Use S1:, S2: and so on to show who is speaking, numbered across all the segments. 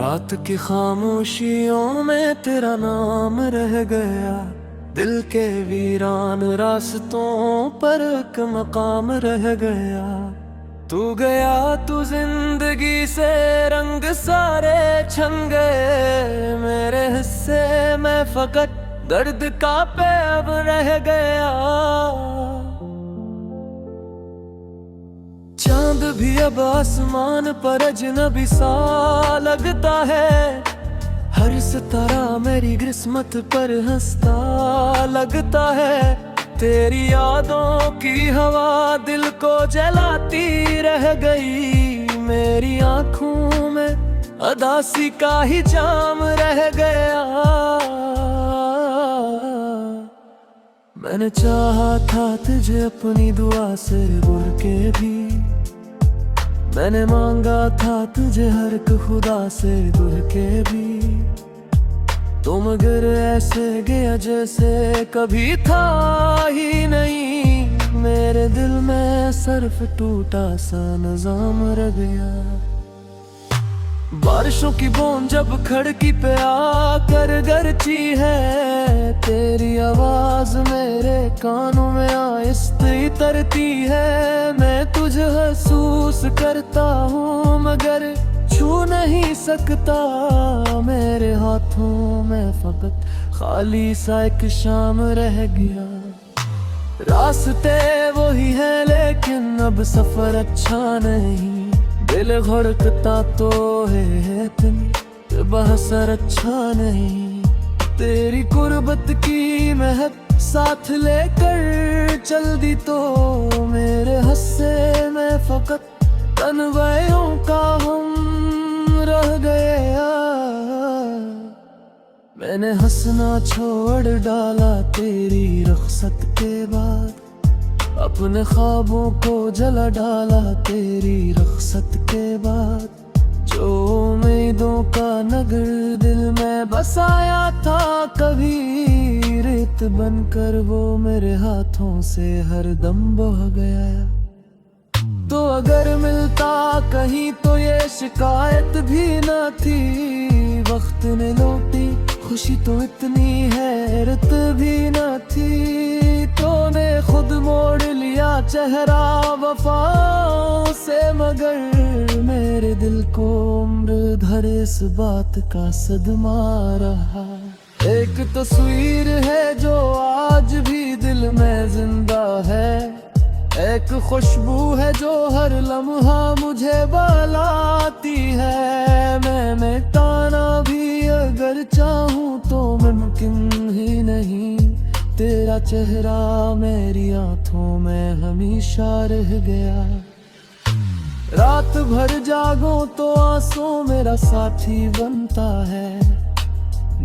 S1: रात की खामोशियों में तेरा नाम रह गया, दिल के वीरान रास्तों पर एक मकाम रह गया। तू गया तू जिंदगी से रंग सारे छन गए, मेरे हिस्से में फकत दर्द का पे अब रह गया। चांद भी अब आसमान पर अजनबी सा लगता है, हर सितारा मेरी किस्मत पर हंसता लगता है। तेरी यादों की हवा दिल को जलाती रह गई, मेरी आंखों में अदासी का ही जाम रह गया। मैंने चाहा था तुझे अपनी दुआ से बुर के भी, मैंने मांगा था तुझे हर एक खुदा से दूर के भी। तो मगर ऐसे गया जैसे कभी था ही नहीं, मेरे दिल में सिर्फ टूटा सा निजाम रह गया। बारिशों की बूंद जब खिड़की पे आकर गरजी है, तेरी आवाज मेरे कानों में आहिस्ते तरती है। मैं तुझे महसूस करता हूँ मगर छू नहीं सकता, मेरे हाथों में फकत खाली सा एक शाम रह गया। रास्ते वही है लेकिन अब सफर अच्छा नहीं, दिल धड़कता तो है इतनी बहसर अच्छा नहीं। तेरी कुर्बत की महक साथ लेकर चल दी तो मेरे हस्से में फकत तन्वयों का हम रह गया। मैंने हंसना छोड़ डाला तेरी रुखसत के बाद, अपने ख्वाबों को जला डाला तेरी रुखसत के बाद। जो उम्मीदों का नगर दिल में बसाया था कभी, रेत बनकर वो मेरे हाथों से हर दम बह गया। तो अगर मिलता कहीं तो ये शिकायत भी न थी, वक्त ने लौटी खुशी तो इतनी हैरत भी न थी। तो ने खुद मोड़ लिया चेहरा वफाओं से, मगर मेरे दिल को उम्र भर इस बात का सदमा रहा। एक तस्वीर है जो आज भी दिल में जिंदा है, एक खुशबू है जो हर लम्हा मुझे बहलाती है। मैं मिटाना भी अगर चाहूँ तो मुमकिन ही नहीं, तेरा चेहरा मेरी आंखों में हमेशा रह गया। रात भर जागो तो आंसू मेरा साथी बनता है,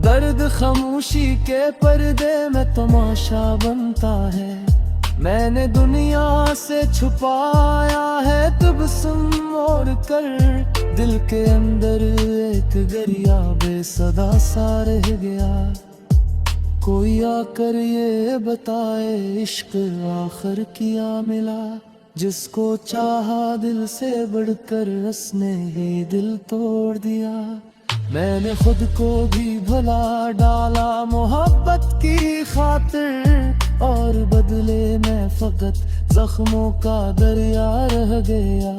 S1: दर्द खामोशी के पर्दे में तमाशा बनता है। मैंने दुनिया से छुपाया है तबस्सुम मोड़ कर, दिल के अंदर एक गरिया बेसदा सा रह गया। कोई आकर ये बताए इश्क आखिर क्या मिला, जिसको चाहा दिल से बढ़कर उसने ही दिल तोड़ दिया। मैंने खुद को भी भुला डाला मोहब्बत की खातिर, और बदले में फकत जख्मों का दरिया रह गया।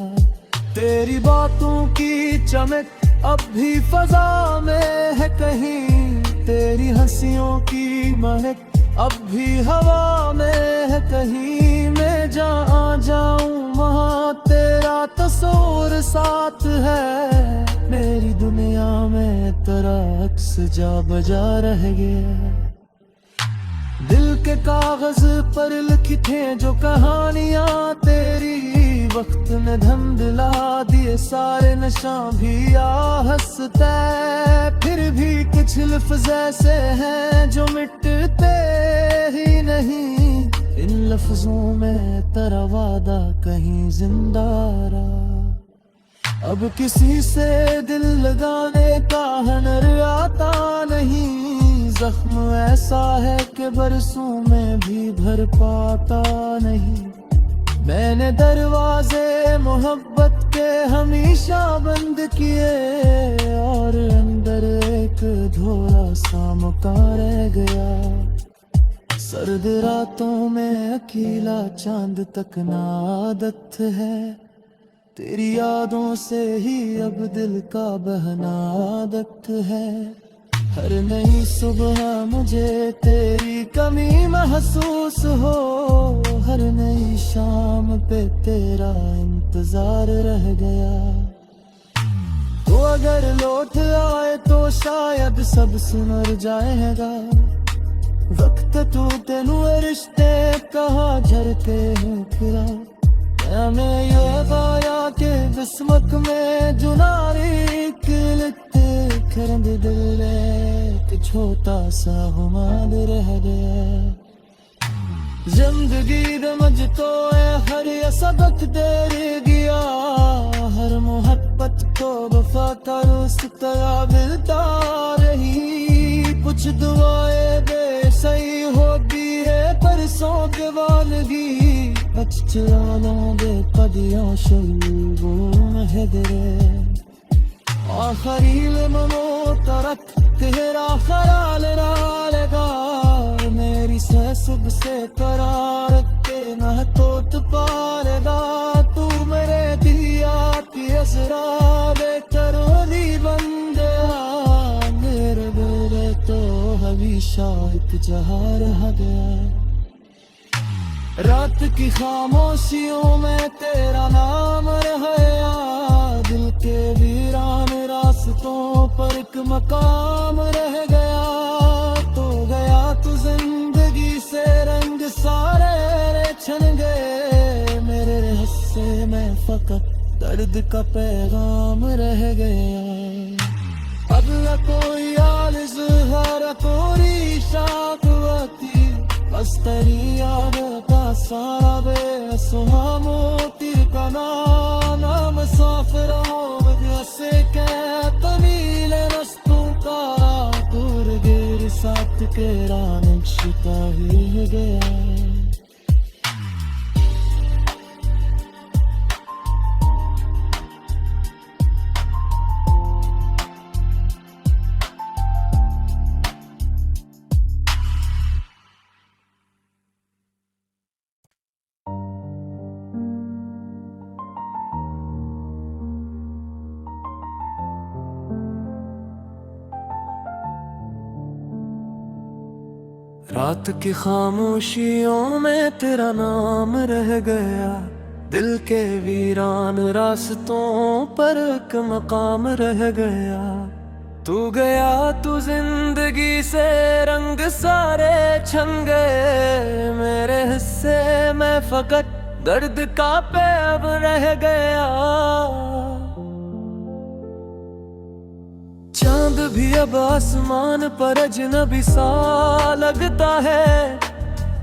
S1: तेरी बातों की चमक अब भी फजा में है कहीं, तेरी हंसियों की महक अब भी हवा में है कहीं। मैं जहाँ जाऊँ वहाँ तेरा तस्वीर साथ है, मेरी दुनिया में तेरा अक्स जा बजा रह गया। दिल के कागज पर लिखी थे जो कहानियाँ तेरी, वक्त ने धम दिला दिए सारे नशा भी आ हंसते। फिर भी कुछ लफ्ज़ ऐसे हैं जो मिटते ही नहीं, इन लफ्जों में तेरा वादा कहीं जिंदा रहा। अब किसी से दिल लगाने का हुनर आता नहीं, जख्म ऐसा है कि बरसों में भी भर पाता नहीं। मैंने दरवाजे मोहब्बत के हमेशा बंद किए, और अंदर एक धोला सा मकान रह गया। सर्द रातों में अकेला चांद तक ना आदत है, तेरी यादों से ही अब दिल का बहना आदत है। हर नई सुबह मुझे तेरी कमी महसूस हो, हर नई शाम पे तेरा इंतजार रह गया। तो अगर लौट आए तो शायद सब सुधर जाएगा। वक्त तू तेनू रिश्ते कहा झरते हो फिरा, हमें ये पाया कि किस्मत में जुनारी लिखते खरंद दिल एक छोटा सा हुमाद रह गया। जिंदगी दमज तो है हर ये सबक दे गया, हर मोहब्बत को वफा का उस तरह मिलता रही। कुछ दुआएं बेसही होती है परसों के वालगी, चलालों दे कदियों शुरू महदरे। आखिरी मनो तरक तेरा ख्याल रालेगा, मेरी सुबह से करार के न तो पालेगा। तू मेरे दिया की असरार करोली बंदे, मेरे दिल तो हमेशा एक जहां रह गया। रात की खामोशियों में तेरा नाम रह गया, दिल के वीरान रास्तों पर एक मकाम रह गया। तो गया तू जिंदगी से रंग सारे छन गए, मेरे हिस्से में फकत दर्द का पैगाम रह गया। अब न कोई आलिज़ कोई शाकवती, बस तेरी याद का सारा बेसुहा मोती का नाम मुसाफिर हो जैसे क्या तमील रस्तों का, दूर गिर साथ के नक्शा ही गया। रात की खामोशियों में तेरा नाम रह गया, दिल के वीरान रास्तों पर एक मकाम रह गया। तू गया तू जिंदगी से रंग सारे छन गए, मेरे हिस्से में फकत दर्द का पैब रह गया। चांद भी अब आसमान पर अजनबी सा लगता है,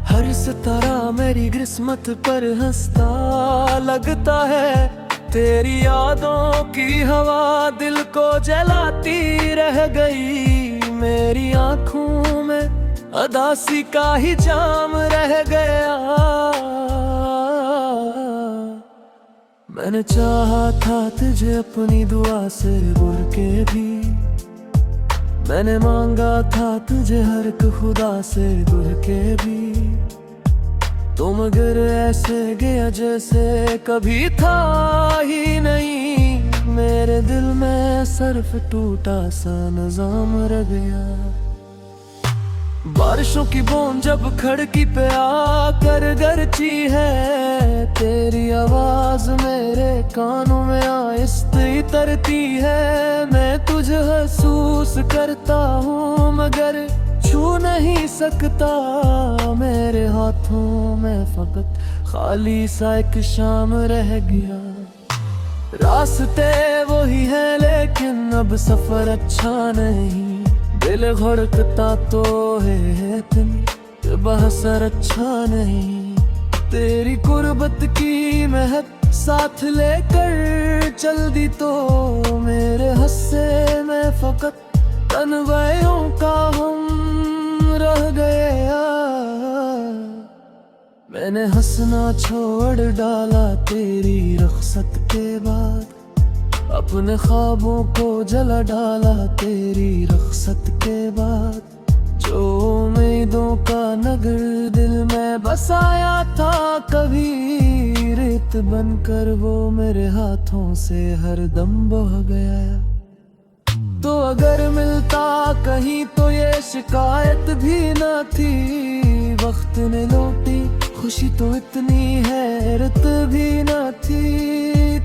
S1: हर सितारा मेरी किस्मत पर हंसता लगता है। तेरी यादों की हवा दिल को जलाती रह गई, मेरी आंखों में अदासी का ही जाम रह गया। मैंने चाहा था तुझे अपनी दुआ से बुर के भी, मैंने मांगा था तुझे हर एक खुदा से दूर के भी। तो मगर ऐसे गया जैसे कभी था ही नहीं, मेरे दिल में सिर्फ टूटा सा निजाम रह गया। बारिशों की बूंद जब खिड़की पे आकर गरजी है, तेरी आवाज मेरे कानों में आहिस्ते तरती है। मैं तुझे महसूस करता हूँ मगर छू नहीं सकता, मेरे हाथों में फकत खाली सा एक शाम रह गया। रास्ते वही है लेकिन अब सफर अच्छा नहीं, दिल धड़कता तो है इतनी बहसर अच्छा नहीं। तेरी कुर्बत की महक साथ लेकर चल दी तो मेरे हस्से में फकत तन्वयों का हम रह गया। मैंने हंसना छोड़ डाला तेरी रुखसत के बाद, अपने ख्वाबों को जला डाला तेरी रुखसत के बाद। जो उम्मीदों का नगर दिल में बसाया था कभी, रेत बनकर वो मेरे हाथों से हरदम बह गया। तो अगर मिलता कहीं तो ये शिकायत भी न थी। वक्त ने लौटी खुशी तो इतनी हैरत भी न थी।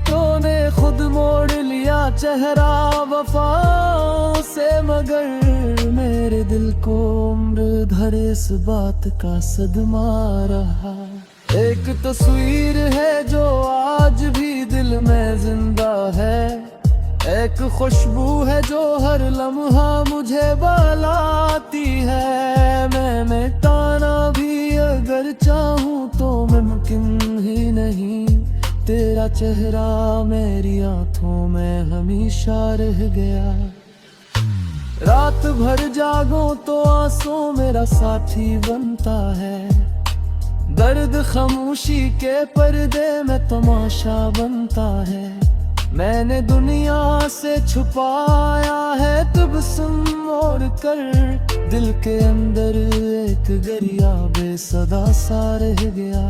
S1: तो ने खुद मोड़ लिया चेहरा वफाओं से, मगर मेरे दिल को उम्र भर इस बात का सदमा रहा। एक तस्वीर है जो आज भी दिल में जिंदा है, एक खुशबू है जो हर लम्हा मुझे बहलाती है। मैं मिटाना भी अगर चाहूँ तो मुमकिन ही नहीं, तेरा चेहरा मेरी आंखों में हमेशा रह गया। रात भर जागो तो आंसू मेरा साथी बनता है, दर्द खामोशी के पर्दे में तमाशा बनता है। मैंने दुनिया से छुपाया है तबस्सुम मोड़ कर, दिल के अंदर एक गरिया बेसदा सा रह गया।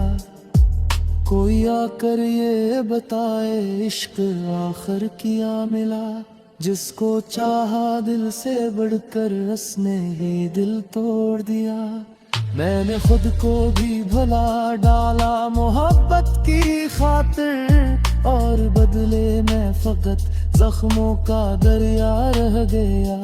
S1: कोई आकर ये बताए इश्क आखिर क्या मिला, जिसको चाहा दिल से बढ़कर उसने ही दिल तोड़ दिया। मैंने खुद को भी भुला डाला मोहब्बत की खातिर, और बदले में फकत जख्मों का दरिया रह गया।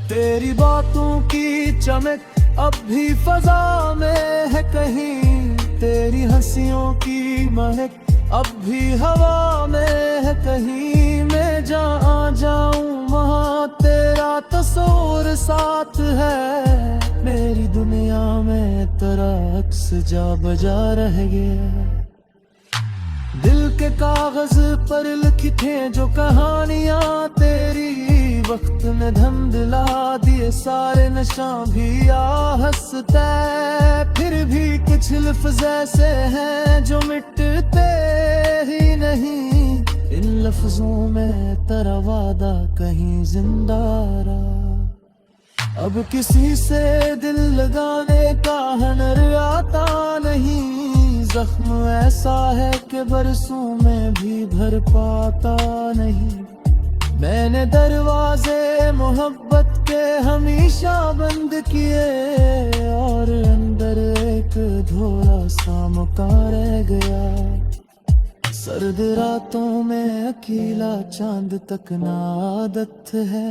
S1: तेरी बातों की चमक अब भी फजा में है कहीं, तेरी हंसियों की महक अब भी हवा में है कहीं। मैं जहाँ जाऊँ वहाँ तेरा तस्वीर साथ है, मेरी दुनिया में तेरा अक्स जा बजा रह गया। दिल के कागज पर लिखी थे जो कहानियां तेरी, वक्त ने धम दिला दिए सारे नशा भी आ हंसते। फिर भी कुछ लफ्ज़ ऐसे हैं जो मिटते ही नहीं, इन लफ्जों में तेरा वादा कहीं जिंदा रहा। अब किसी से दिल लगाने का हुनर आता नहीं, जख्म ऐसा है कि बरसों में भी भर पाता नहीं। मैंने दरवाजे मोहब्बत के हमेशा बंद किए, और अंदर एक धोरा सा मकान रह गया। सर्द रातों में अकेला चांद तक ना आदत है,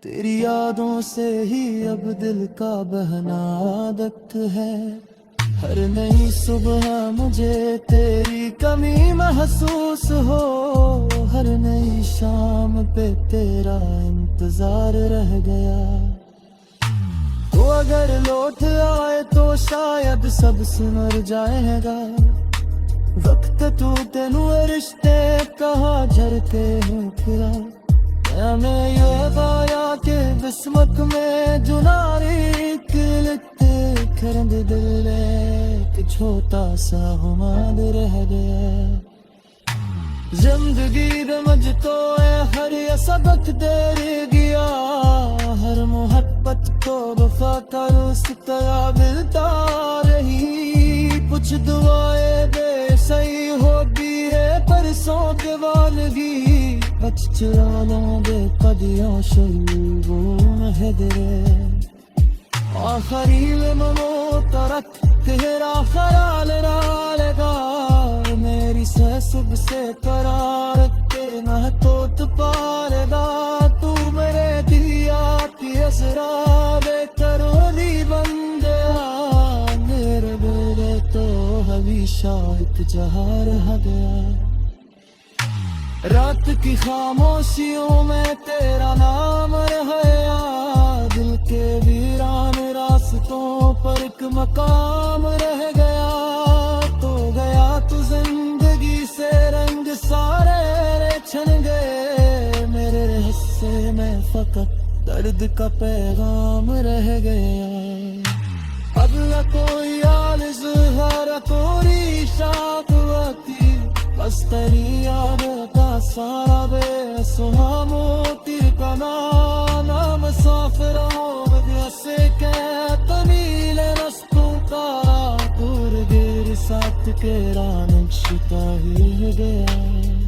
S1: तेरी यादों से ही अब दिल का बहना आदत है। हर नई सुबह मुझे तेरी कमी महसूस हो, हर नई शाम पे तेरा इंतजार रह गया। तो अगर लौट आए तो शायद सब सिमर जाएगा। वक्त तू तेनू रिश्ते कहा झरते हैं फिरा, हमें ये पाया कि किस्मत में जुनारी लिखते खरंद दिल एक छोटा सा हुमाद रह गया। जिंदगी दमज तो है हर ये सबक दे गया, हर मोहब्बत को वफा का उस तरह मिलता रही। कुछ दुआएं बेसही होती है परसों के वालगी, बच चुरा लोगे कदियों शुरू है दरे। आखिरी लम्हों तरक तेरा ख्याल डालेगा, मेरी सुबह से करार के न तो पालेगा। तू मेरे दिया की असराबे करोली बन गया, मेरे बेरे तो हमेशा जहाँ रह गया। रात की खामोशियों में तेरा नाम रह गया, दिल के वीरान रास्तों पर एक मकाम रह गया। तो गया तू जिंदगी से रंग सारे छन गए, मेरे हिस्से में फकत दर्द का पैगाम रह गया। अब न कोई आल ज़ुहारा कोई शाक आती, बस तेरी यादों का सारा बेसुहा मोती का नाम मुसाफिर हो जैसे तमील रस्तों का दूर देर साथ के रान शिता ही गया